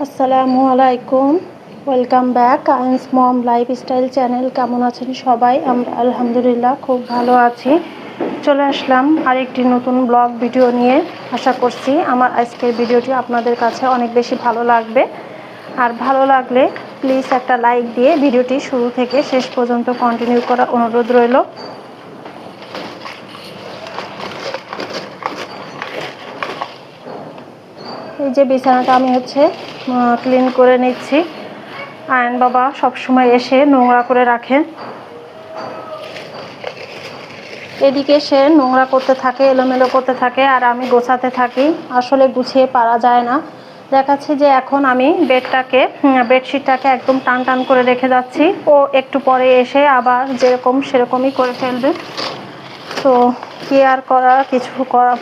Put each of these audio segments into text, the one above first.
আসসালামু আলাইকুম, welcome back আইন্স মম লাইফস্টাইল চ্যানেল। কেমন আছেন সবাই? আমরা আলহামদুলিল্লাহ খুব ভালো আছি। চলে আসলাম আরেকটি নতুন ব্লগ ভিডিও নিয়ে। আশা করছি আমার আজকের ভিডিওটি আপনাদের কাছে অনেক বেশি ভালো লাগবে। আর ভালো লাগলে প্লিজ একটা লাইক দিয়ে ভিডিওটি শুরু থেকে শেষ পর্যন্ত কন্টিনিউ করার অনুরোধ রইল। এই যে বিছানাটা আমি ক্লিন করে নিচ্ছি। আয়ন বাবা সবসময় এসে নোংরা করে রাখে, এদিকে সে নোংরা করতে থাকে, এলোমেলো করতে থাকে, আর আমি গোছাতে থাকি। আসলে গুছিয়ে পারা যায় না। দেখাচ্ছি যে এখন আমি বেডশিটটাকে একদম টান টান করে রেখে যাচ্ছি। ও একটু পরে এসে আবার যেরকম সেরকমই করে ফেলবে। তো কি আর করার, কিছু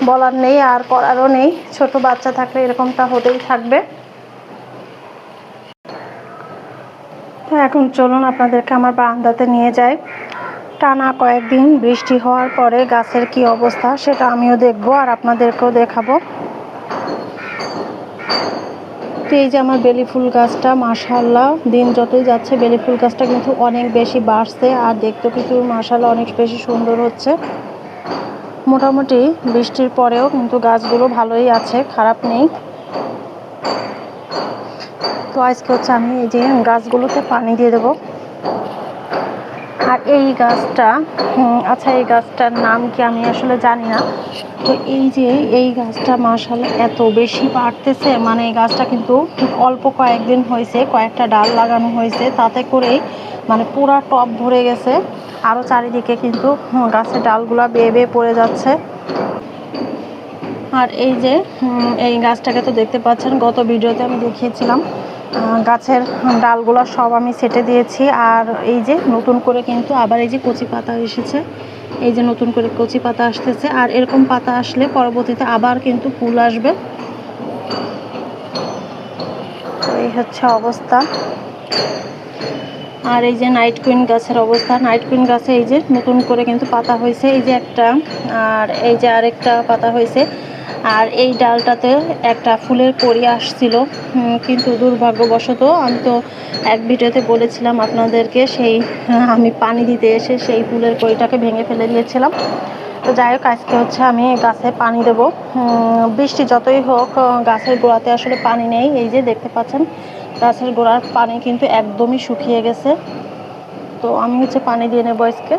বলার নেই, আর করারও নেই। ছোট বাচ্চা থাকলে এরকমটা হতেই থাকবে। তো এখন চলুন আপনাদেরকে আমার বারান্দাতে নিয়ে যাই। টানা কয়েকদিন বৃষ্টি হওয়ার পরে গাছের কি অবস্থা সেটা আমিও দেখবো আর আপনাদেরকেও দেখাবো। তো এই যে আমার বেলি ফুল গাছটা, মাশাআল্লাহ দিন যতই যাচ্ছে বেলি ফুল গাছটা কিন্তু অনেক বেশি বাড়ছে, আর দেখতেও কিন্তু মাশাআল্লাহ অনেক বেশি সুন্দর হচ্ছে। মোটামুটি বৃষ্টির পরেও কিন্তু গাছগুলো ভালোই আছে, খারাপ নেই। তো আজকে আমি এই যে গাছগুলোতে পানি দিয়ে দেবো। আর এই গাছটা এই গাছটার নাম কি আমি আসলে জানি না। তো এই গাছটা মাশাআল্লাহ এত বেশি বাড়তেছে, মানে এই গাছটা কিন্তু অল্প কয়েকদিন হয়েছে, কয়েকটা ডাল লাগানো হয়েছে, তাতে করেই মানে পুরা টব ভরে গেছে। আরও চারিদিকে কিন্তু গাছের ডালগুলা বেয়ে বেয়ে পড়ে যাচ্ছে। আর এই গাছটাকে তো দেখতে পাচ্ছেন, গত ভিডিওতে আমি দেখিয়েছিলাম। গাছের ডালগুলো সব আমি ছেটে দিয়েছি। আর এই যে নতুন করে কিন্তু আবার এই যে কচি পাতা এসেছে, এই যে নতুন করে কচি পাতা আসতেছে। আর এরকম পাতা আসলে পরবর্তীতে আবার কিন্তু ফুল আসবে। তো এই হচ্ছে অবস্থা। আর এই যে নাইট কুইন গাছের অবস্থা, নাইট কুইন গাছে এই যে নতুন করে কিন্তু পাতা হয়েছে, এই যে একটা, আর এই যে আরেকটা পাতা হয়েছে। আর এই ডালটাতে একটা ফুলের কড়ি আসছিল, কিন্তু দুর্ভাগ্যবশত আমি তো এক ভিডিওতে বলেছিলাম আপনাদেরকে, আমি পানি দিতে এসে সেই ফুলের কড়িটাকে ভেঙে ফেলে দিয়েছিলাম। তো যাই হোক, আজকে আমি গাছে পানি দেব। বৃষ্টি যতই হোক গাছের গোড়াতে আসলে পানি নেই। এই যে দেখতে পাচ্ছেন গাছের গোড়ার পানি কিন্তু একদমই শুকিয়ে গেছে। তো আমি পানি দিয়ে নেব আজকে।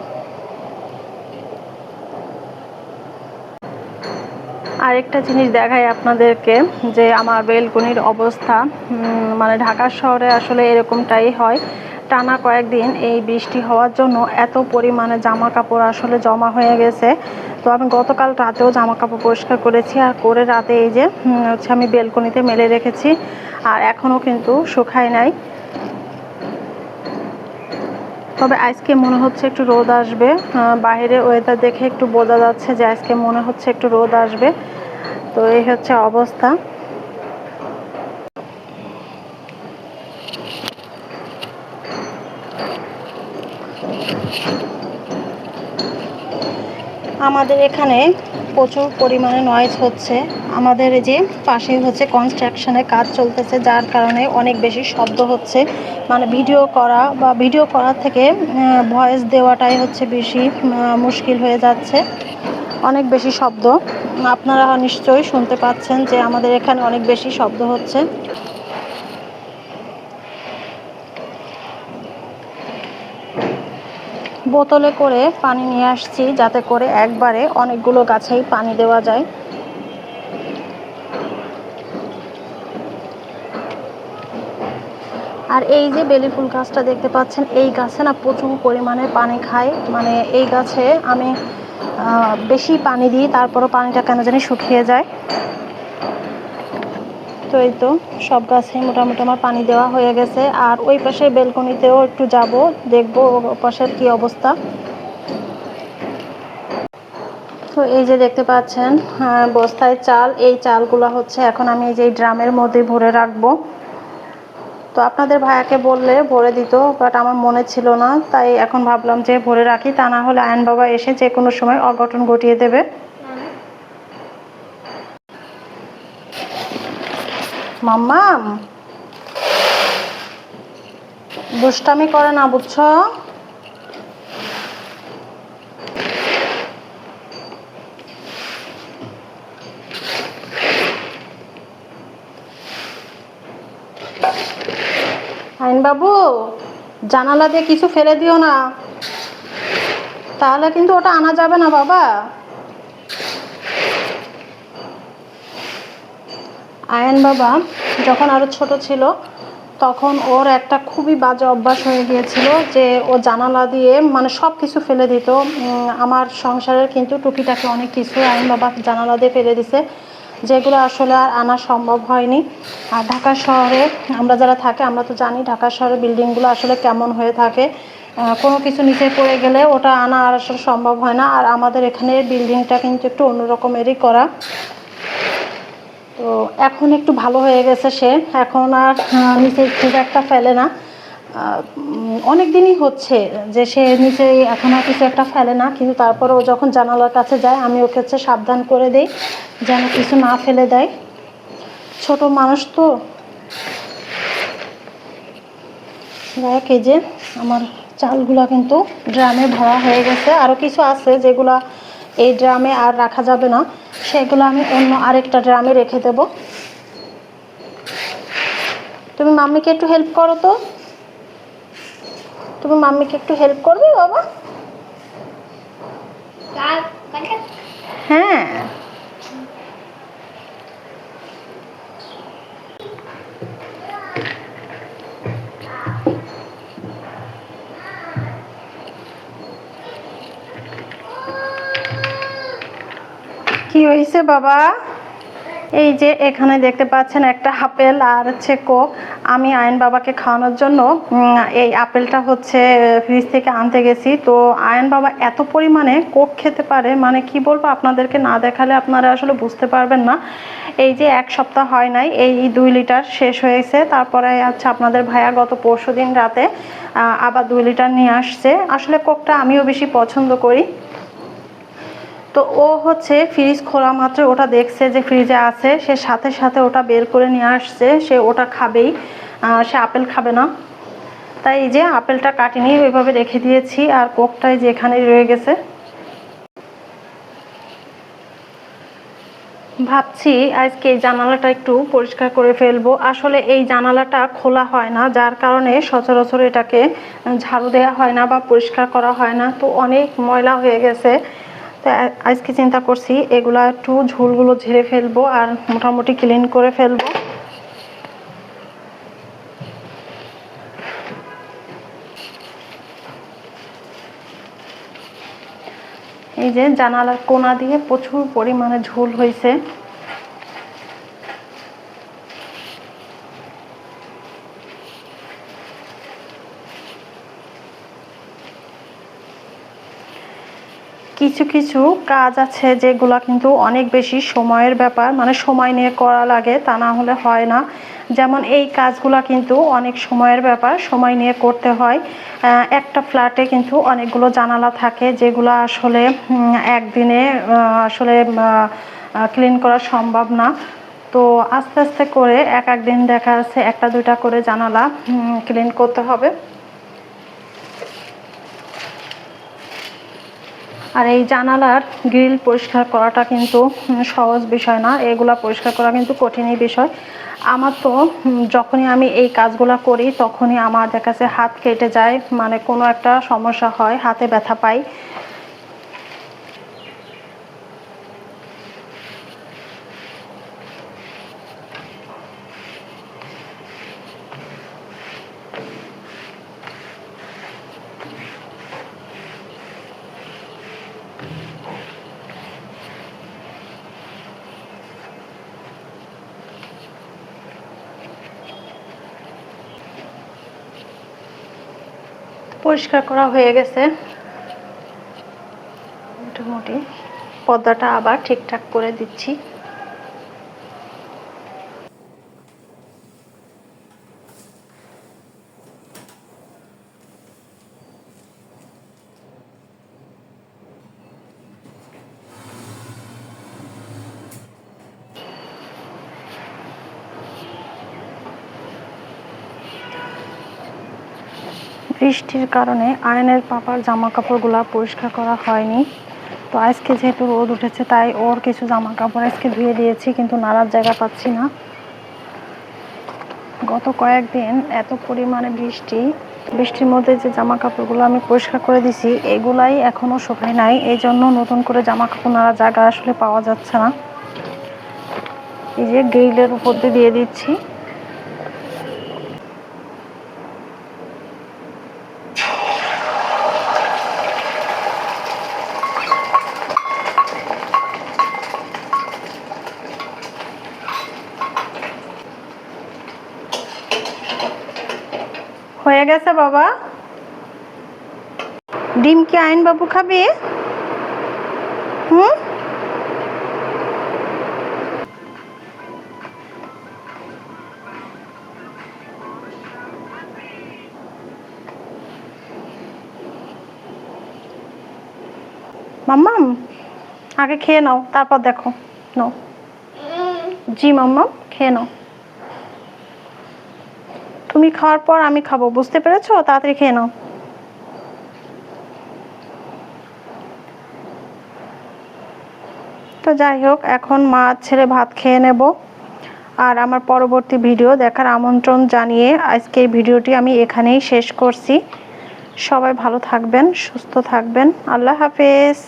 আরেকটা জিনিস দেখাই আপনাদেরকে, যে আমার বেলকনির অবস্থা। মানে ঢাকা শহরে আসলে এরকমটাই হয়। টানা কয়েকদিন এই বৃষ্টি হওয়ার জন্য এত পরিমাণে জামা কাপড় আসলে জমা হয়ে গেছে। তো আমি গতকাল রাতেও জামা কাপড় পরিষ্কার করেছি, আর করে রাতে এই যে আমি বেলকনিতে মেলে রেখেছি, আর এখনও কিন্তু শুকায় নাই। তবে আজকে মনে হচ্ছে একটু রোদ আসবে। বাইরে ওয়েদার দেখে একটু বোঝা যাচ্ছে যে আজকে মনে হচ্ছে একটু রোদ আসবে। তো এই হচ্ছে অবস্থা। আমাদের এখানে প্রচুর পরিমাণে নয়েজ হচ্ছে। আমাদের এই যে পাশে কনস্ট্রাকশনের কাজ চলতেছে, যার কারণে অনেক বেশি শব্দ হচ্ছে। মানে ভিডিও করার থেকে ভয়েস দেওয়াটাই বেশি মুশকিল হয়ে যাচ্ছে। অনেক বেশি শব্দ আপনারা নিশ্চয়ই শুনতে পাচ্ছেন, যে আমাদের এখানে অনেক বেশি শব্দ হচ্ছে। বোতলে করে পানি নিয়ে আসছি, যাতে করে একবারে অনেকগুলো গাছেই পানি দেওয়া যায়। আর এই যে বেলি ফুল গাছটা দেখতে পাচ্ছেন, এই গাছে না প্রচুর পরিমাণে পানি খায়। মানে এই গাছে আমি বেশি পানি দিই, তারপরও পানিটা কেন জানি শুকিয়ে যায়। তো এই তো সব গাছেই মোটামুটি আমার পানি দেওয়া হয়ে গেছে। আর ওই পাশের বেলকনিতেও একটু যাব, দেখবো ওই পাশের কী অবস্থা। তো এই যে দেখতে পাচ্ছেন বস্তায় চাল, এই চালগুলো এখন আমি এই যে ড্রামের মধ্যে ভরে রাখবো। তো আপনাদের ভাইয়াকে বললে ভরে দিত, বাট আমার মনে ছিল না, তাই এখন ভাবলাম যে ভরে রাখি, তা না হলে আয়ন বাবা এসে যে কোনো সময় অঘটন ঘটিয়ে দেবে। মাম্মাম দুষ্টামি করে না, বুঝছো? আইন বাবু, জানালা দিয়ে কিছু ফেলে দিও না, তাহলে কিন্তু ওটা আনা যাবে না বাবা। আয়ন বাবা যখন আরো ছোট ছিল তখন ওর একটা খুবই বাজে অভ্যাস হয়ে গিয়েছিল যে ও জানালা দিয়ে মানে সব কিছু ফেলে দিত। আমার সংসারের কিন্তু টুকিটাকি অনেক কিছু আয়ন বাবা জানালা দিয়ে ফেলে দিছে, যেগুলো আসলে আর আনা সম্ভব হয়নি। আর ঢাকা শহরে আমরা যারা থাকি আমরা তো জানি ঢাকা শহরের বিল্ডিংগুলো আসলে কেমন হয়ে থাকে। কোনো কিছু নিচে পড়ে গেলে ওটা আনা আর আসলে সম্ভব হয় না। আর আমাদের এখানে বিল্ডিংটা কিন্তু একটু অন্যরকমেরই করা। তো এখন একটু ভালো হয়ে গেছে সে, এখন আর নিচে খুব একটা ফেলে না। অনেক দিনই হচ্ছে যে সে নিচে এখন আর কিছু একটা ফেলে না, কিন্তু তারপরে ও যখন জানালার কাছে যায় আমি ওকে হচ্ছে সাবধান করে দিই যেন কিছু না ফেলে দেয়, ছোট মানুষ তো। দেখ এই যে আমার চালগুলা কিন্তু ড্রামে ভরা হয়ে গেছে, আরও কিছু আছে যেগুলা এই ড্রামে আর রাখা যাবে না, সেগুলো আমি অন্য আরেকটা ড্রামে রেখে দেব। তুমি মাম্মিকে একটু হেল্প করো তো, তুমি মাম্মিকে একটু হেল্প করবে বাবা? হ্যাঁ, কি হয়েছে বাবা? এই যে এখানে দেখতে পাচ্ছেন একটা আপেল আর হচ্ছে কোক। আমি আয়ন বাবাকে খাওয়ানোর জন্য এই আপেলটা হচ্ছে ফ্রিজ থেকে আনতে গেছি। তো আয়ন বাবা এত পরিমাণে কোক খেতে পারে, মানে কি বলবো আপনাদেরকে, না দেখালে আপনারা আসলে বুঝতে পারবেন না। এই যে এক সপ্তাহ হয় নাই এই 2 লিটার শেষ হয়েছে, তারপরে আচ্ছা আপনাদের ভাইয়া গত পরশুদিন রাতে আবার 2 লিটার নিয়ে আসছে। আসলে কোকটা আমিও বেশি পছন্দ করি। তো ও হচ্ছে ফ্রিজ খোলা মাত্র ওটা দেখছে যে ফ্রিজে আছে, সে সাথে সাথে ওটা বের করে নিয়ে আসছে, সে ওটা খাবেই, সে আপেল খাবে না। তাই এই যে আপেলটা কাটিনি ওইভাবে রেখে দিয়েছি, আর কোকটাই যে এখানেই রয়ে গেছে। ভাবছি আজকে এই জানালাটা একটু পরিষ্কার করে ফেলবো। আসলে এই জানালাটা খোলা হয় না, যার কারণে সচরাচর এটাকে ঝাড়ু দেওয়া হয় না বা পরিষ্কার করা হয় না, তো অনেক ময়লা হয়ে গেছে। তো আজকে চিন্তা করছি এগুলা একটু ঝুলগুলো ঝেড়ে ফেলবো আর মোটামুটি ক্লিন করে ফেলবো। এই যে জানালার কোনা দিয়ে প্রচুর পরিমাণে ঝুল হয়েছে। কিছু কিছু কাজ আছে যেগুলা কিন্তু অনেক বেশি সময়ের ব্যাপার, মানে সময় নিয়ে করা লাগে, তা না হলে হয় না। যেমন এই কাজগুলা কিন্তু অনেক সময়ের ব্যাপার, সময় নিয়ে করতে হয়। একটা ফ্ল্যাটে কিন্তু অনেকগুলো জানালা থাকে যেগুলো আসলে একদিনে আসলে ক্লিন করা সম্ভব না। তো আস্তে আস্তে করে এক দিন দেখা যাচ্ছে একটা দুইটা করে জানালা ক্লিন করতে হবে। আর এই জানালার গ্রিল পরিষ্কার করাটা কিন্তু সহজ বিষয় না, এগুলা পরিষ্কার করা কিন্তু কঠিনই বিষয়। আমার তো যখনই আমি এই কাজগুলা করি তখনই আমার দেখা যাচ্ছে হাত কেটে যায়, মানে কোনো একটা সমস্যা হয়, হাতে ব্যথা পাই। পরিষ্কার করা হয়ে গেছে মোটামুটি, পর্দাটা আবার ঠিকঠাক করে দিচ্ছি। বৃষ্টির কারণে আয়নের পাপার জামা কাপড়গুলো পরিষ্কার করা হয়নি। তো আজকে যেহেতু রোদ উঠেছে তাই ওর কিছু জামা কাপড় আজকে ধুয়ে দিয়েছি, কিন্তু নাড়ার জায়গা পাচ্ছি না। গত কয়েকদিন এত পরিমাণে বৃষ্টির মধ্যে যে জামা কাপড়গুলো আমি পরিষ্কার করে দিছি এগুলাই এখনও শুকায় নাই, এই জন্য নতুন করে জামা কাপড় নাড়ার জায়গা আসলে পাওয়া যাচ্ছে না। এই যে গ্রিলের উপর দিয়ে দিচ্ছি। হয়ে গেছে বাবা। ডিম কি আইন বাবু খাবে? মাম্মাম আগে খেয়ে নাও, তারপর দেখো। নাও। জি মাম্মাম, খেয়ে নাও। তুমি খাওয়ার পর আমি খাবো, বুঝতে পেরেছো? তাড়াতাড়ি খেয়ে নাও। তো যাই হোক, এখন মা ছেলে ভাত খেয়ে নেব। আর আমার পরবর্তী ভিডিও দেখার আমন্ত্রণ জানিয়ে আজকে এই ভিডিওটি আমি এখানেই শেষ করছি। সবাই ভালো থাকবেন, সুস্থ থাকবেন। আল্লাহ হাফেজ।